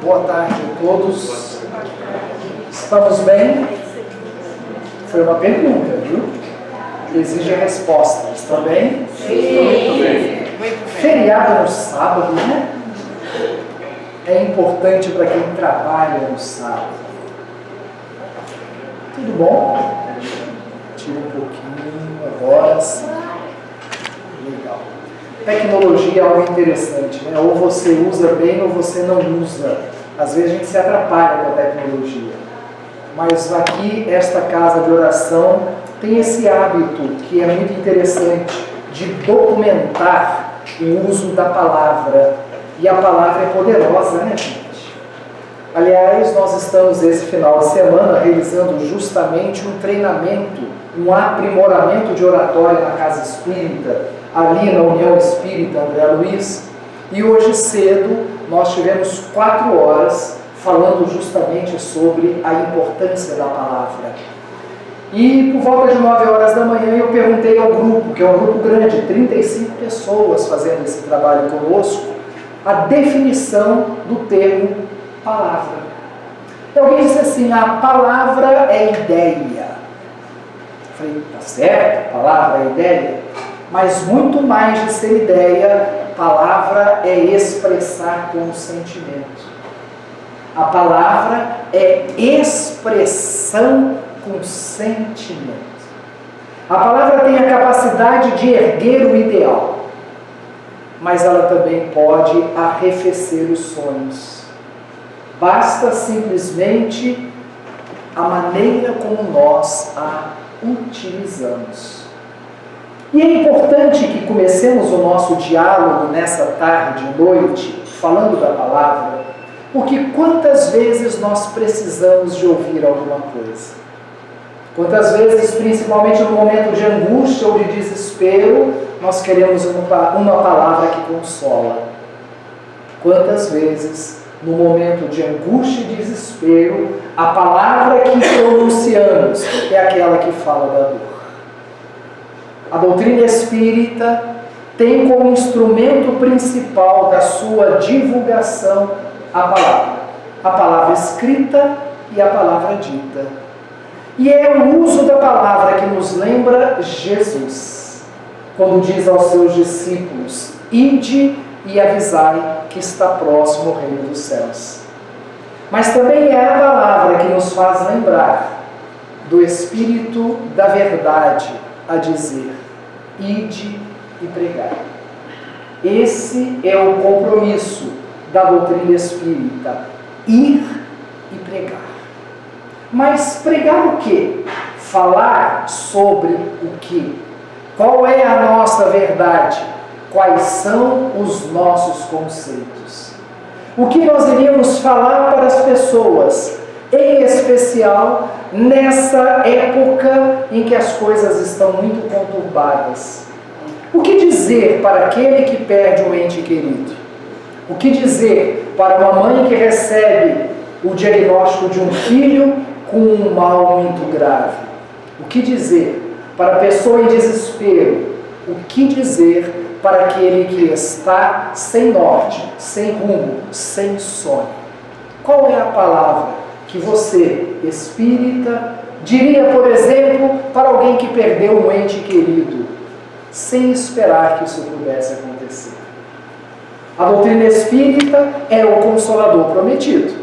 Boa tarde a todos. Estamos bem? Foi uma pergunta, viu? Exige a resposta. Está bem? Sim. Feriado no sábado, né? É importante para quem trabalha no sábado. Tudo bom? Tira um pouquinho agora. Sim. Legal. Tecnologia é algo interessante, né? Ou você usa bem ou você não usa. Às vezes a gente se atrapalha com a tecnologia. Mas aqui, esta casa de oração tem esse hábito que é muito interessante de documentar o uso da palavra. E a palavra é poderosa, né, gente? Aliás, nós estamos esse final de semana realizando justamente um treinamento, um aprimoramento de oratória na Casa Espírita, ali na União Espírita André Luiz. E hoje cedo nós tivemos 4 horas falando justamente sobre a importância da palavra. E por volta de 9 horas da manhã eu perguntei ao grupo, que é um grupo grande, 35 pessoas fazendo esse trabalho conosco, a definição do termo palavra. E alguém disse assim: a palavra é ideia. Eu falei, tá certo, palavra é ideia, mas muito mais de ser ideia, palavra é expressar com sentimento. A palavra é expressão com sentimento. A palavra tem a capacidade de erguer o ideal, mas ela também pode arrefecer os sonhos. Basta simplesmente a maneira como nós a utilizamos. E é importante que comecemos o nosso diálogo nessa tarde e noite falando da palavra, porque quantas vezes nós precisamos de ouvir alguma coisa? Quantas vezes, principalmente no momento de angústia ou de desespero, nós queremos uma palavra que consola? Quantas vezes, no momento de angústia e desespero, a palavra que pronunciamos é aquela que fala da dor? A doutrina espírita tem como instrumento principal da sua divulgação a palavra escrita e a palavra dita. E é o uso da palavra que nos lembra Jesus, quando diz aos seus discípulos: ide e avisai que está próximo o reino dos céus. Mas também é a palavra que nos faz lembrar do Espírito da verdade a dizer: ide e pregai. Esse é o compromisso da doutrina espírita: ir e pregar. Mas pregar o quê? Falar sobre o quê? Qual é a nossa verdade? Quais são os nossos conceitos? O que nós iríamos falar para as pessoas, em especial nessa época em que as coisas estão muito conturbadas? O que dizer para aquele que perde um ente querido? O que dizer para uma mãe que recebe o diagnóstico de um filho com um mal muito grave? O que dizer para a pessoa em desespero? O que dizer para aquele que está sem norte, sem rumo, sem sonho? Qual é a palavra que você, espírita, diria, por exemplo, para alguém que perdeu um ente querido, sem esperar que isso pudesse acontecer? A doutrina espírita é o Consolador prometido,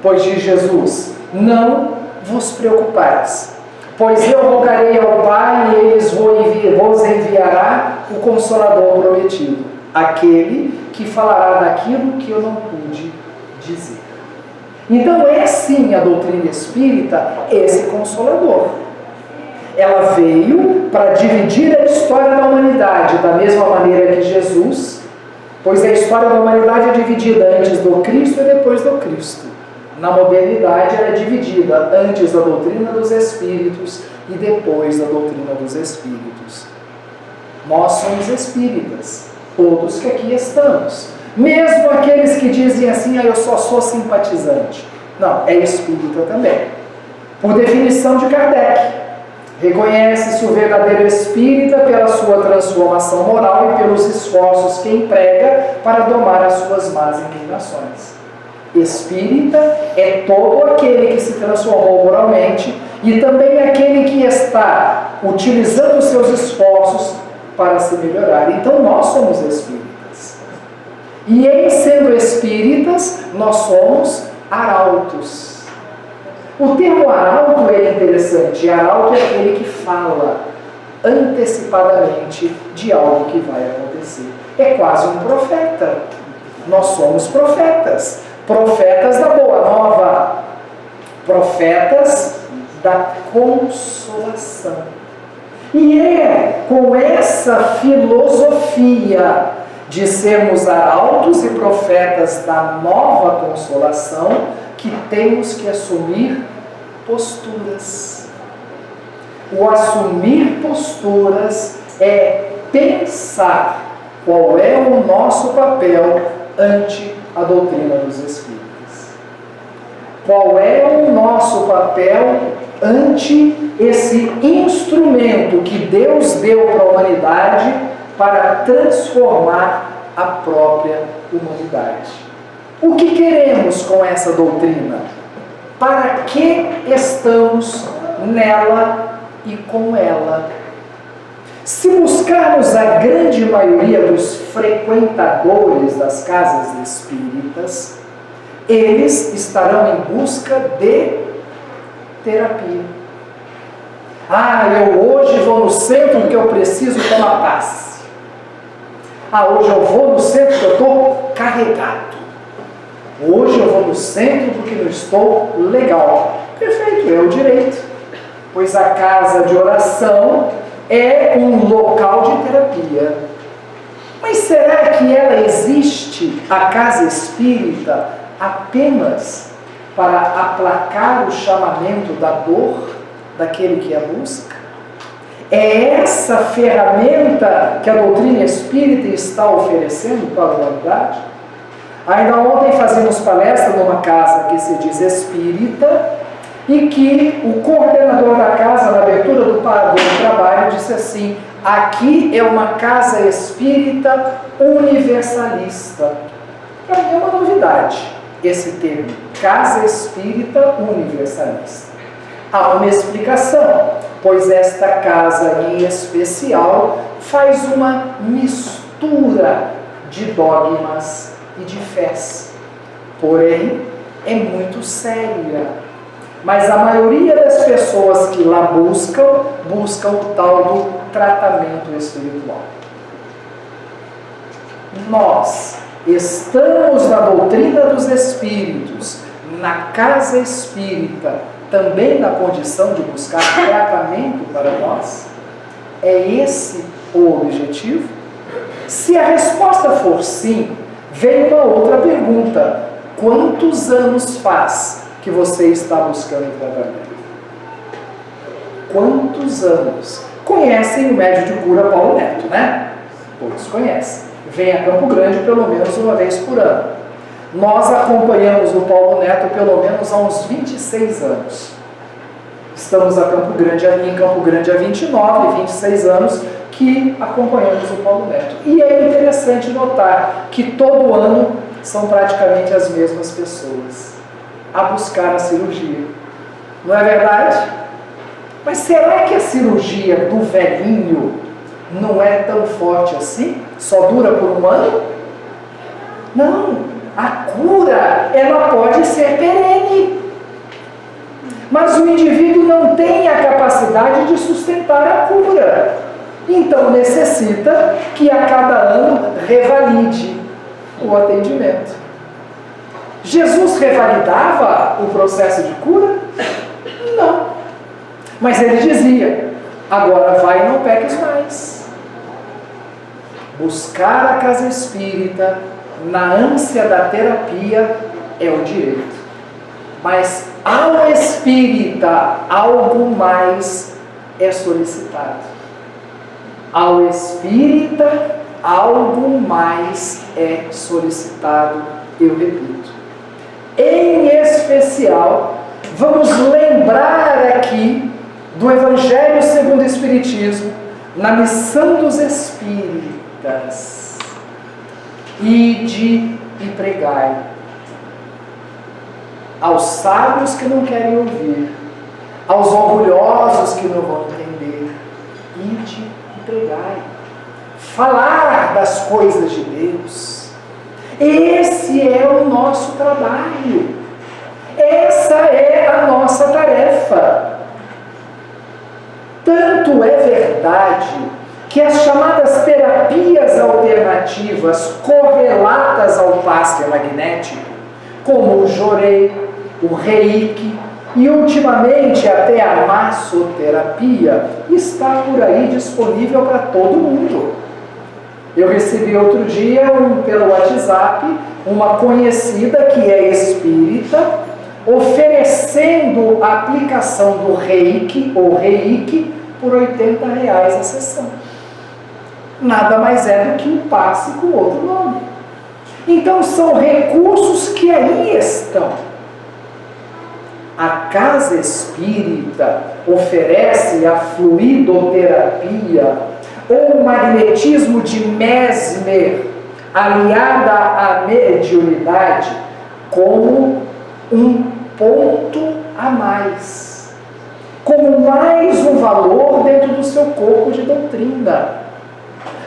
pois diz Jesus: não vos preocupais, pois eu rogarei ao Pai e ele vos enviará o Consolador prometido, aquele que falará daquilo que eu não pude dizer. Então é sim a doutrina espírita esse Consolador. Ela veio para dividir a história da humanidade da mesma maneira que Jesus, pois a história da humanidade é dividida antes do Cristo e depois do Cristo. Na modernidade ela é dividida antes da doutrina dos Espíritos e depois da doutrina dos Espíritos. Nós somos espíritas, todos que aqui estamos. Mesmo aqueles que dizem assim: eu só sou simpatizante. Não, é espírita também. Por definição de Kardec, reconhece-se o verdadeiro espírita pela sua transformação moral e pelos esforços que emprega para domar as suas más inclinações. Espírita é todo aquele que se transformou moralmente e também aquele que está utilizando os seus esforços para se melhorar. Então nós somos espíritas. E em sendo espíritas, nós somos arautos. O termo arauto é interessante. Arauto é aquele que fala antecipadamente de algo que vai acontecer. É quase um profeta. Nós somos profetas. Profetas da boa nova. Profetas da consolação. E é com essa filosofia de sermos arautos e profetas da nova consolação que temos que assumir posturas. O assumir posturas é pensar qual é o nosso papel ante a doutrina dos Espíritos. Qual é o nosso papel ante esse instrumento que Deus deu para a humanidade para transformar a própria humanidade? O que queremos com essa doutrina? Para que estamos nela e com ela? Se buscarmos a grande maioria dos frequentadores das casas espíritas, eles estarão em busca de terapia. Eu hoje vou no centro porque eu preciso tomar passe. Hoje eu vou no centro porque eu estou carregado. Hoje eu vou no centro porque não estou legal. Perfeito, é o direito. Pois a casa de oração é um local de terapia. Mas será que ela existe, a casa espírita, apenas para aplacar o chamamento da dor daquele que a busca? É essa ferramenta que a doutrina espírita está oferecendo para a humanidade? Ainda ontem fazíamos palestra numa casa que se diz espírita e que o coordenador da casa, na abertura do trabalho, disse assim: aqui é uma casa espírita universalista. Para mim é uma novidade esse termo, casa espírita universalista. Há uma explicação, pois esta casa em especial faz uma mistura de dogmas e de fés. Porém, é muito séria. Mas a maioria das pessoas que lá buscam o tal do tratamento espiritual. Nós estamos na doutrina dos espíritos, na casa espírita, também na condição de buscar tratamento para nós? É esse o objetivo? Se a resposta for sim, vem uma outra pergunta: quantos anos faz que você está buscando tratamento? Quantos anos? Conhecem o médium de cura Paulo Neto, né? Todos conhecem. Vem a Campo Grande pelo menos uma vez por ano. Nós acompanhamos o Paulo Neto pelo menos há uns 26 anos. Estamos em Campo Grande há 29, 26 anos que acompanhamos o Paulo Neto. E é interessante notar que todo ano são praticamente as mesmas pessoas a buscar a cirurgia. Não é verdade? Mas será que a cirurgia do velhinho não é tão forte assim? Só dura por um ano? Não. A cura, ela pode ser perene. Mas o indivíduo não tem a capacidade de sustentar a cura. Então necessita que a cada ano revalide o atendimento. Jesus revalidava o processo de cura? Não. Mas ele dizia: agora vai e não peques mais. Buscar a casa espírita na ânsia da terapia é o direito. Mas ao espírita algo mais é solicitado. Ao espírita algo mais é solicitado, eu repito. Em especial, vamos lembrar aqui do Evangelho segundo o Espiritismo, na missão dos espíritas. Ide e pregai. aos sábios que não querem ouvir, aos orgulhosos que não vão entender. Ide e pregai. Falar das coisas de Deus. Esse é o nosso trabalho. Essa é a nossa tarefa. Tanto é verdade que as chamadas terapias alternativas correlatas ao passe magnético, como o Jorei, o Reiki e ultimamente até a massoterapia, está por aí disponível para todo mundo. Eu recebi outro dia pelo WhatsApp uma conhecida que é espírita oferecendo a aplicação do Reiki ou Reiki por R$80 a sessão. Nada mais é do que um passe com outro nome. Então são recursos que aí estão. A casa espírita oferece a fluidoterapia ou magnetismo de Mesmer, aliada à mediunidade, como um ponto a mais, como mais um valor dentro do seu corpo de doutrina.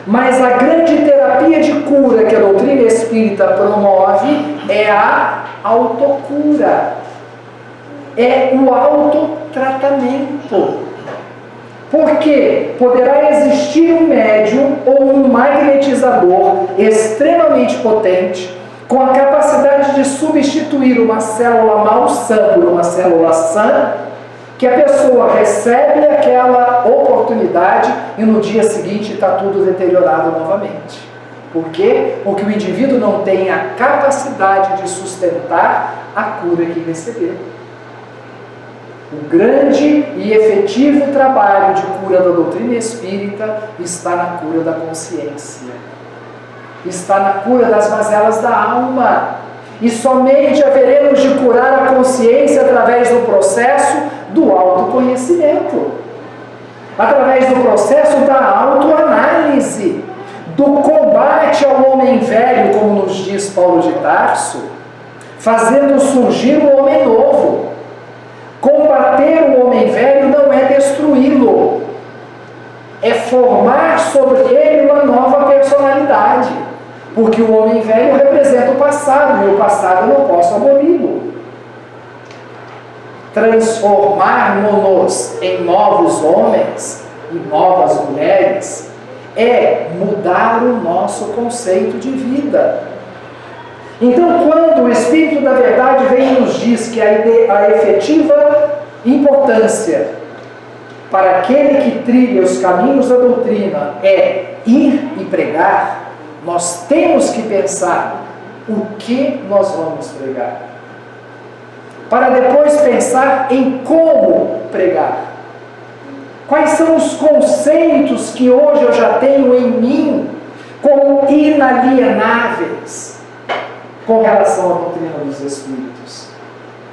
Mas a grande terapia de cura que a doutrina espírita promove é a autocura, é o autotratamento. Porque poderá existir um médium ou um magnetizador extremamente potente, com a capacidade de substituir uma célula malsã por uma célula sã, que a pessoa recebe aquela oportunidade e no dia seguinte está tudo deteriorado novamente. Por quê? Porque o indivíduo não tem a capacidade de sustentar a cura que recebeu. O grande e efetivo trabalho de cura da doutrina espírita está na cura da consciência. Está na cura das mazelas da alma. E somente haveremos de curar a consciência através do processo do autoconhecimento. Através do processo da autoanálise, do combate ao homem velho, como nos diz Paulo de Tarso, fazendo surgir um homem novo. Combater o homem velho não é destruí-lo, é formar sobre ele uma nova personalidade, porque o homem velho representa o passado, e o passado eu não posso aboli-lo. Transformarmos-nos em novos homens e novas mulheres é mudar o nosso conceito de vida. Então, quando o Espírito da Verdade vem e nos diz que a efetiva importância para aquele que trilha os caminhos da doutrina é ir e pregar, nós temos que pensar o que nós vamos pregar, para depois pensar em como pregar. Quais são os conceitos que hoje eu já tenho em mim como inalienáveis com relação à doutrina dos Espíritos?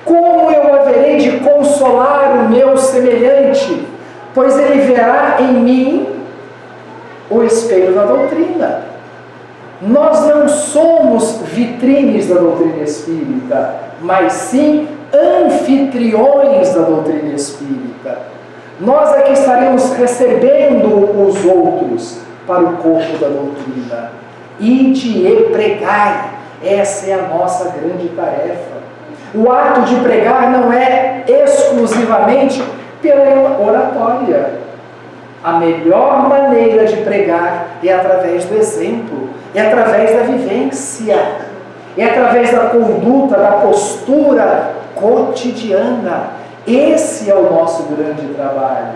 Como eu haverei de consolar o meu semelhante, pois ele verá em mim o espelho da doutrina. Nós não somos vitrines da doutrina espírita, mas sim anfitriões da doutrina espírita. Nós é que estaremos recebendo os outros para o corpo da doutrina. Ide e pregai. Essa é a nossa grande tarefa. O ato de pregar não é exclusivamente pela oratória. A melhor maneira de pregar é através do exemplo, é através da vivência, é através da conduta, da postura cotidiana. Esse é o nosso grande trabalho.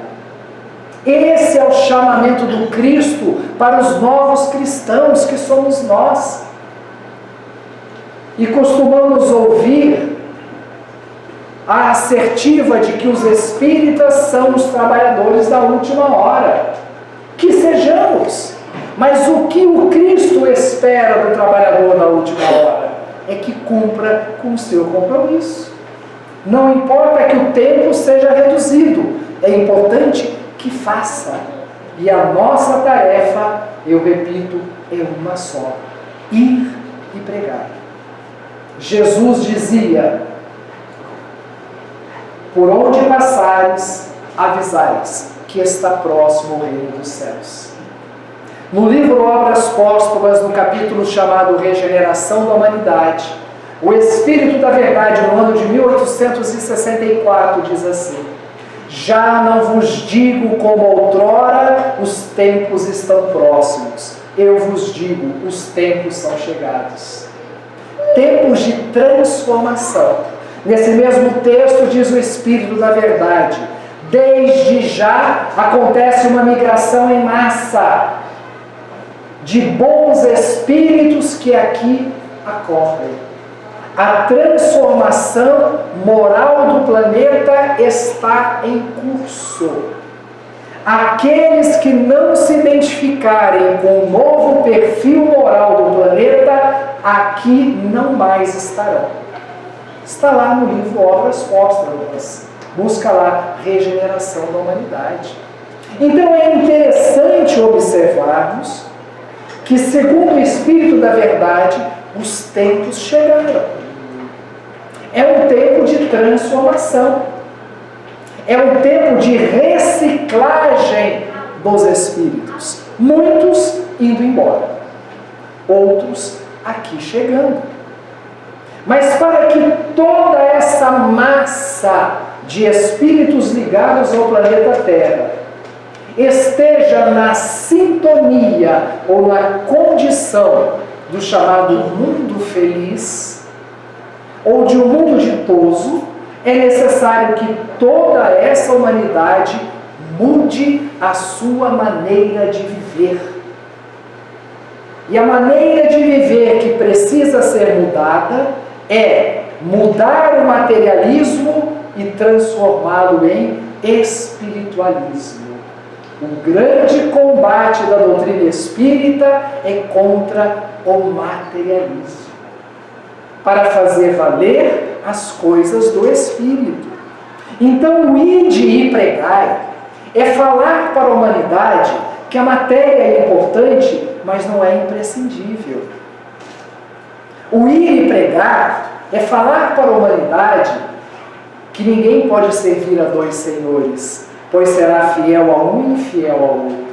Esse é o chamamento do Cristo para os novos cristãos que somos nós. E costumamos ouvir a assertiva de que os espíritas são os trabalhadores da última hora. Que sejamos, mas o que o Cristo espera do trabalhador da última hora é que cumpra com o seu compromisso. Não importa que o tempo seja reduzido, é importante que faça. E a nossa tarefa, eu repito, é uma só: ir e pregar. Jesus dizia: por onde passares, avisais que está próximo o reino dos céus. No livro Obras Póstumas, no capítulo chamado Regeneração da Humanidade, o Espírito da Verdade, no ano de 1864, diz assim: já não vos digo como outrora, os tempos estão próximos. Eu vos digo, os tempos são chegados. Tempos de transformação. Nesse mesmo texto diz o Espírito da Verdade: desde já acontece uma migração em massa de bons espíritos que aqui acorrem. A transformação moral do planeta está em curso. Aqueles que não se identificarem com o novo perfil moral do planeta, aqui não mais estarão. Está lá no livro Obras Póstumas. Busca lá Regeneração da Humanidade. Então é interessante observarmos que, segundo o Espírito da Verdade, os tempos chegaram. É um tempo de transformação. É um tempo de reciclagem dos espíritos. Muitos indo embora, outros aqui chegando. Mas para que toda essa massa de espíritos ligados ao planeta Terra esteja na sintonia ou na condição do chamado mundo feliz ou de um mundo ditoso, é necessário que toda essa humanidade mude a sua maneira de viver. E a maneira de viver que precisa ser mudada é mudar o materialismo e transformá-lo em espiritualismo. O grande combate da doutrina espírita é contra o materialismo, para fazer valer as coisas do Espírito. Então, o ide e pregai é falar para a humanidade que a matéria é importante, mas não é imprescindível. O ir e pregar é falar para a humanidade que ninguém pode servir a dois senhores, pois será fiel a um e infiel ao outro.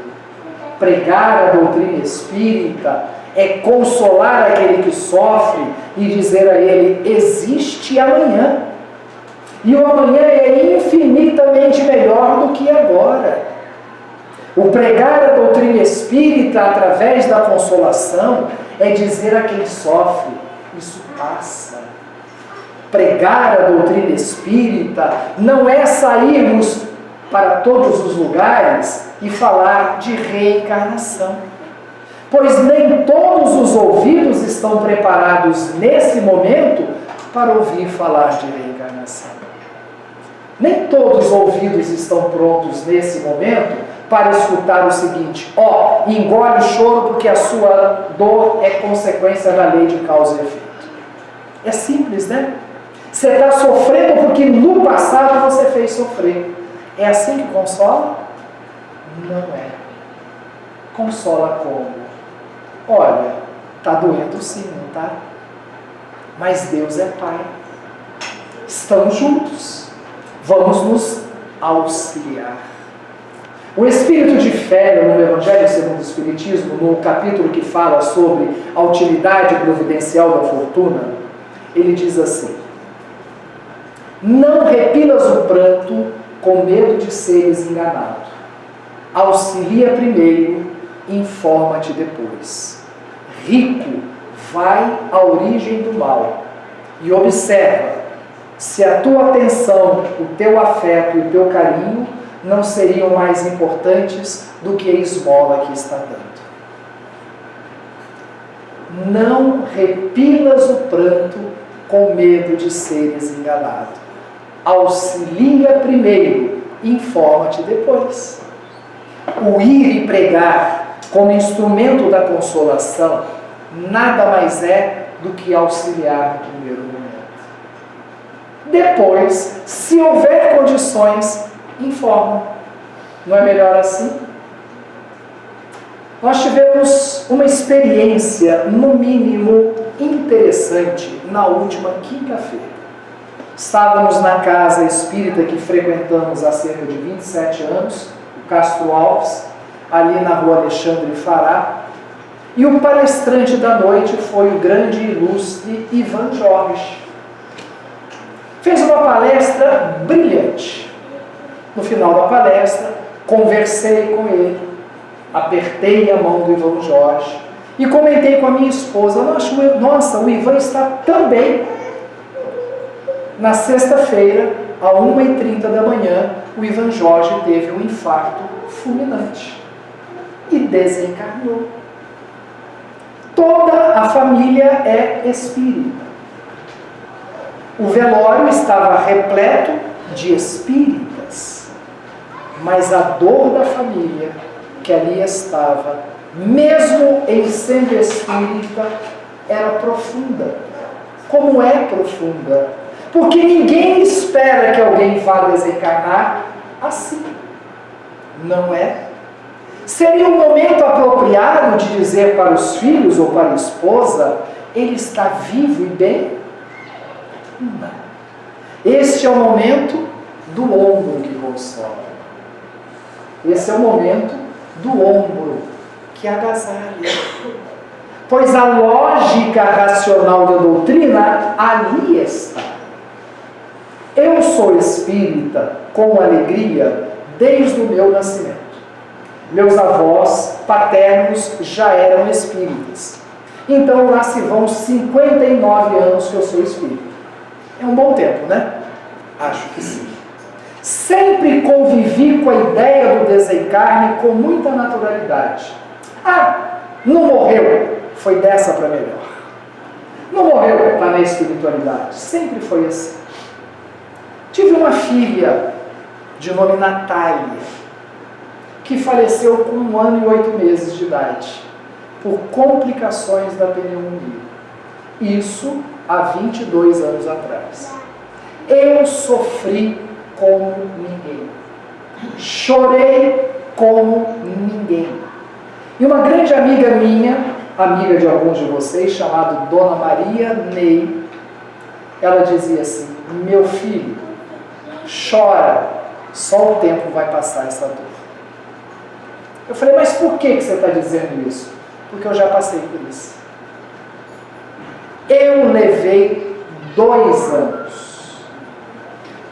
Pregar a doutrina espírita é consolar aquele que sofre e dizer a ele: existe amanhã. E o amanhã é infinitamente melhor do que agora. O pregar a doutrina espírita através da consolação é dizer a quem sofre: isso passa. Pregar a doutrina espírita não é sairmos para todos os lugares e falar de reencarnação, pois nem todos os ouvidos estão preparados nesse momento para ouvir falar de reencarnação. Nem todos os ouvidos estão prontos nesse momento para escutar o seguinte: engole o choro porque a sua dor é consequência da lei de causa e efeito. É simples, né? Você está sofrendo porque no passado você fez sofrer. É assim que consola? Não é. Consola como? Olha, está doendo sim, não está? Mas Deus é Pai. Estamos juntos. Vamos nos auxiliar. O Espírito de Fé, no Evangelho segundo o Espiritismo, no capítulo que fala sobre a utilidade providencial da fortuna, ele diz assim: não repilas o pranto com medo de seres enganado. Auxilia primeiro, informa-te depois. Rico, vai à origem do mal e observa se a tua atenção, o teu afeto e o teu carinho não seriam mais importantes do que a esmola que está dando. Não repilas o pranto com medo de seres enganados. Auxilia primeiro, informa-te depois. O ir e pregar como instrumento da consolação nada mais é do que auxiliar no primeiro momento. Depois, se houver condições, informa. Não é melhor assim? Nós tivemos uma experiência, no mínimo, interessante na última quinta-feira. Estávamos na casa espírita que frequentamos há cerca de 27 anos, o Castro Alves, ali na rua Alexandre Fará, e o palestrante da noite foi o grande e ilustre Ivan Jorge. Fez uma palestra brilhante. No final da palestra, conversei com ele, apertei a mão do Ivan Jorge e comentei com a minha esposa: nossa, o Ivan está tão bem. Na sexta-feira, à 1h30 da manhã, o Ivan Jorge teve um infarto fulminante e desencarnou. Toda a família é espírita. O velório estava repleto de espíritas, mas a dor da família que ali estava, mesmo em sendo espírita, era profunda. Como é profunda? Porque ninguém espera que alguém vá desencarnar assim. Não é? Seria um momento apropriado de dizer para os filhos ou para a esposa: ele está vivo e bem? Não. Este é o momento do ombro que consola. Esse é o momento do ombro que agasalha. Pois a lógica racional da doutrina ali está. Eu sou espírita com alegria desde o meu nascimento. Meus avós paternos já eram espíritas. Então lá se vão 59 anos que eu sou espírita. É um bom tempo, né? Acho que sim. Sempre convivi com a ideia do desencarne com muita naturalidade. Ah, não morreu, foi dessa para melhor. Não morreu, está na espiritualidade. Sempre foi assim. Tive uma filha de nome Natália, que faleceu com 1 ano e 8 meses de idade, por complicações da pneumonia. Isso há 22 anos atrás. Eu sofri como ninguém. Chorei como ninguém. E uma grande amiga minha, amiga de alguns de vocês, chamada Dona Maria Ney, ela dizia assim: meu filho, chora, só o tempo vai passar essa dor. Eu falei: mas por que você está dizendo isso? Porque eu já passei por isso. Eu levei 2 anos,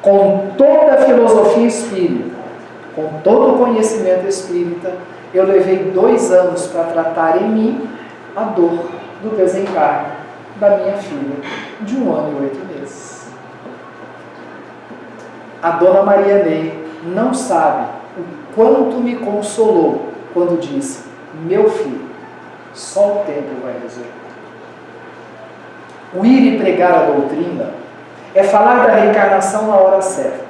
com toda a filosofia espírita, com todo o conhecimento espírita, eu levei 2 anos para tratar em mim a dor do desencarne da minha filha, de 1 ano e 8 meses. A Dona Maria Ney não sabe o quanto me consolou quando disse: meu filho, só o tempo vai resolver. O ir e pregar a doutrina é falar da reencarnação na hora certa.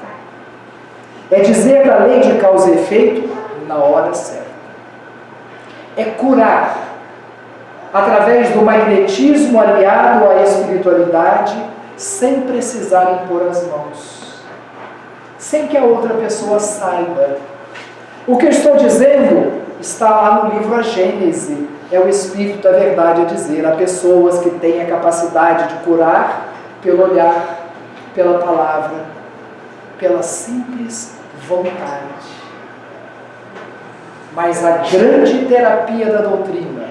É dizer da lei de causa e efeito na hora certa. É curar através do magnetismo aliado à espiritualidade, sem precisar impor as mãos, sem que a outra pessoa saiba. O que eu estou dizendo está lá no livro A Gênese. É o Espírito da Verdade a dizer: há pessoas que têm a capacidade de curar pelo olhar, pela palavra, pela simples vontade. Mas a grande terapia da doutrina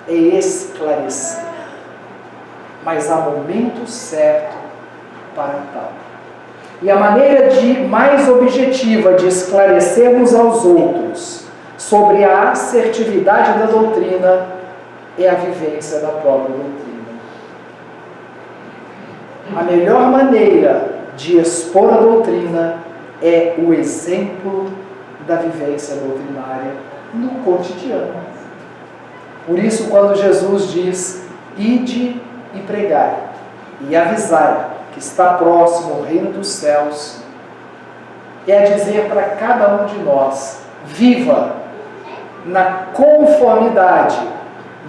é esclarecer. Mas há momento certo para tal. E a maneira mais objetiva de esclarecermos aos outros sobre a assertividade da doutrina é a vivência da própria doutrina. A melhor maneira de expor a doutrina é o exemplo da vivência doutrinária no cotidiano. Por isso, quando Jesus diz: ide e pregai e avisai que está próximo o reino dos céus, é dizer para cada um de nós: viva na conformidade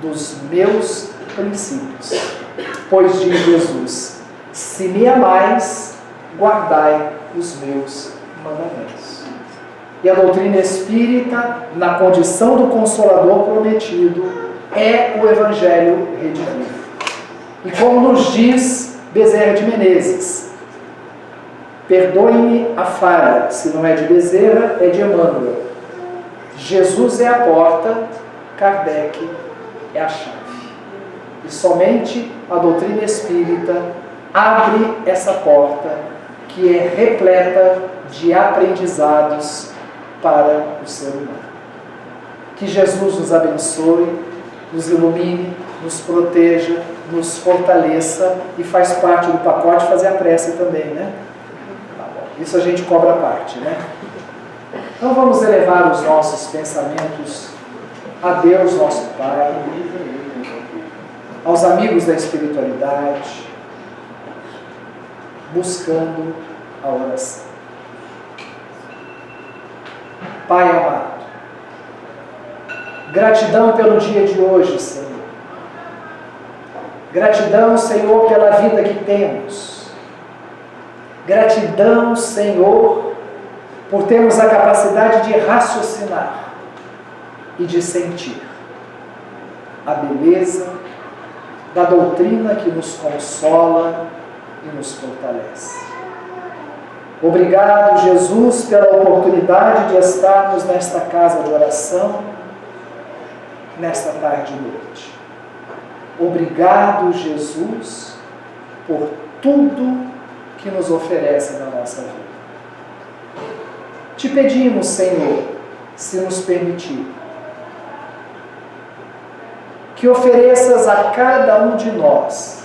dos meus princípios. Pois diz Jesus: se me amais, guardai os meus mandamentos. E a doutrina espírita, na condição do Consolador prometido, é o Evangelho redivivo. E como nos diz Bezerra de Menezes, Perdoe-me a falha, se não é de Bezerra, é de Emmanuel. Jesus é a porta, Kardec é a chave. E somente a doutrina espírita abre essa porta que é repleta de aprendizados para o ser humano. Que Jesus nos abençoe, nos ilumine, nos proteja, nos fortaleça e faz parte do pacote fazer a prece também, né? Tá bom. Isso a gente cobra a parte, né? Então vamos elevar os nossos pensamentos a Deus, nosso Pai, aos amigos da espiritualidade, buscando a oração. Pai amado, gratidão pelo dia de hoje, Senhor. Gratidão, Senhor, pela vida que temos. Gratidão, Senhor, por termos a capacidade de raciocinar e de sentir a beleza da doutrina que nos consola e nos fortalece. Obrigado, Jesus, pela oportunidade de estarmos nesta casa de oração, nesta tarde e noite. Obrigado, Jesus, por tudo que nos oferece na nossa vida. Te pedimos, Senhor, se nos permitir, que ofereças a cada um de nós,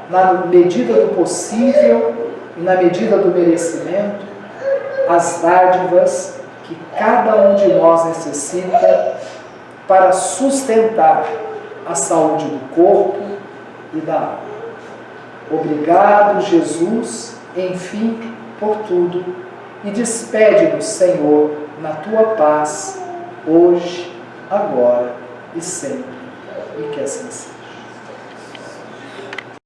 na medida do possível e na medida do merecimento, as dádivas que cada um de nós necessita para sustentar a saúde do corpo e da alma. Obrigado, Jesus, enfim, por tudo, e despede-nos, Senhor, na tua paz, hoje, agora e sempre, e que assim seja.